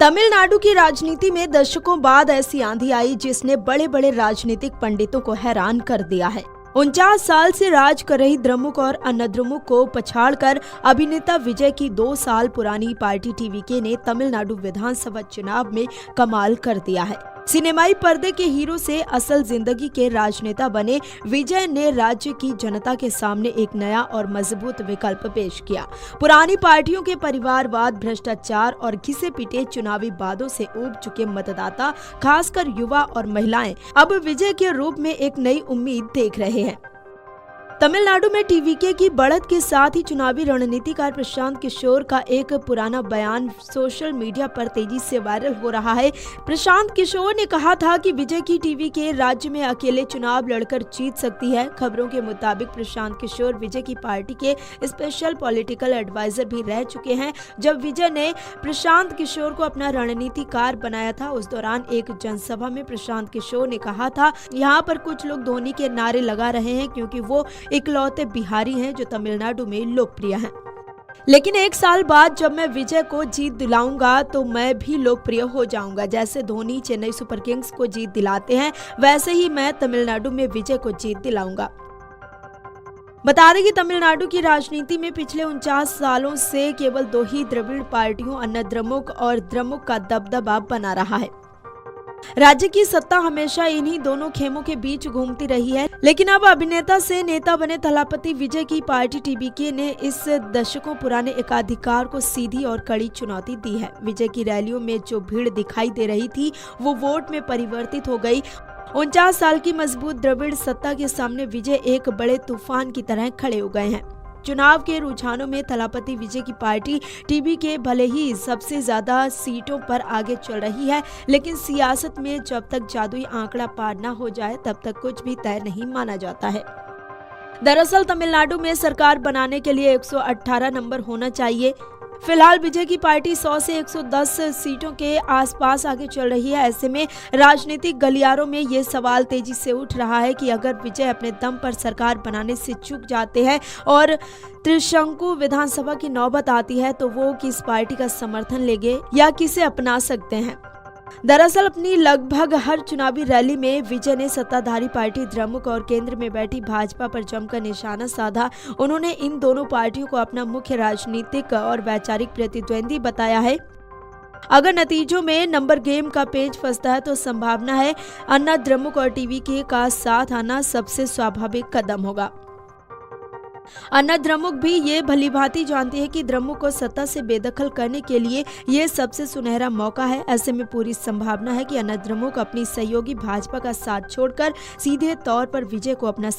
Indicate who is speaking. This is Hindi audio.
Speaker 1: तमिलनाडु की राजनीति में दशकों बाद ऐसी आंधी आई जिसने बड़े बड़े राजनीतिक पंडितों को हैरान कर दिया है। 49 साल से राज कर रही द्रमुक और अन्नाद्रमुक को पछाड़कर अभिनेता विजय की 2 साल पुरानी पार्टी टीवीके ने तमिलनाडु विधानसभा चुनाव में कमाल कर दिया है। सिनेमाई पर्दे के हीरो से असल जिंदगी के राजनेता बने विजय ने राज्य की जनता के सामने एक नया और मजबूत विकल्प पेश किया। पुरानी पार्टियों के परिवारवाद, भ्रष्टाचार और घिसे पिटे चुनावी वादों से ऊब चुके मतदाता, खासकर युवा और महिलाएं, अब विजय के रूप में एक नई उम्मीद देख रहे हैं। तमिलनाडु में टीवीके की बढ़त के साथ ही चुनावी रणनीतिकार प्रशांत किशोर का एक पुराना बयान सोशल मीडिया पर तेजी से वायरल हो रहा है। प्रशांत किशोर ने कहा था कि विजय की टीवीके राज्य में अकेले चुनाव लड़कर जीत सकती है। खबरों के मुताबिक प्रशांत किशोर विजय की पार्टी के स्पेशल पॉलिटिकल एडवाइजर भी रह चुके हैं। जब विजय ने प्रशांत किशोर को अपना रणनीतिकार बनाया था, उस दौरान एक जनसभा में प्रशांत किशोर ने कहा था, यहाँ पर कुछ लोग धोनी के नारे लगा रहे हैं क्योंकि वो इकलौते बिहारी हैं जो तमिलनाडु में लोकप्रिय हैं। लेकिन 1 साल बाद जब मैं विजय को जीत दिलाऊंगा तो मैं भी लोकप्रिय हो जाऊंगा। जैसे धोनी चेन्नई सुपर किंग्स को जीत दिलाते हैं, वैसे ही मैं तमिलनाडु में विजय को जीत दिलाऊंगा। बता दें कि तमिलनाडु की राजनीति में पिछले 49 सालों से केवल 2 ही द्रविड़ पार्टियों अन्नाद्रमुक और द्रमुक का दबदबा बना रहा है। राज्य की सत्ता हमेशा इन्हीं दोनों खेमों के बीच घूमती रही है, लेकिन अब अभिनेता से नेता बने थलापति विजय की पार्टी टीवीके ने इस दशकों पुराने एकाधिकार को सीधी और कड़ी चुनौती दी है। विजय की रैलियों में जो भीड़ दिखाई दे रही थी वो वोट में परिवर्तित हो गई। 49 साल की मजबूत द्रविड़ सत्ता के सामने विजय एक बड़े तूफान की तरह खड़े हो गए हैं। चुनाव के रुझानों में थलापति विजय की पार्टी टीवीके भले ही सबसे ज्यादा सीटों पर आगे चल रही है, लेकिन सियासत में जब तक जादुई आंकड़ा पार न हो जाए तब तक कुछ भी तय नहीं माना जाता है। दरअसल तमिलनाडु में सरकार बनाने के लिए 118 नंबर होना चाहिए। फिलहाल विजय की पार्टी 100 से 110 सीटों के आसपास आगे चल रही है। ऐसे में राजनीतिक गलियारों में ये सवाल तेजी से उठ रहा है कि अगर विजय अपने दम पर सरकार बनाने से चूक जाते हैं और त्रिशंकु विधानसभा की नौबत आती है तो वो किस पार्टी का समर्थन लेंगे या किसे अपना सकते हैं। दरअसल अपनी लगभग हर चुनावी रैली में विजय ने सत्ताधारी पार्टी द्रमुक और केंद्र में बैठी भाजपा पर जमकर निशाना साधा। उन्होंने इन दोनों पार्टियों को अपना मुख्य राजनीतिक और वैचारिक प्रतिद्वंदी बताया है। अगर नतीजों में नंबर गेम का पेच फंसता है तो संभावना है अन्नाद्रमुक और टीवीके का साथ आना सबसे स्वाभाविक कदम होगा। अन्नाद्रमुक भी ये भलीभांति जानती है कि द्रमुक को सत्ता से बेदखल करने के लिए ये सबसे सुनहरा मौका है। ऐसे में पूरी संभावना है कि अन्नाद्रमुक अपनी सहयोगी भाजपा का साथ छोड़कर सीधे तौर पर विजय को अपना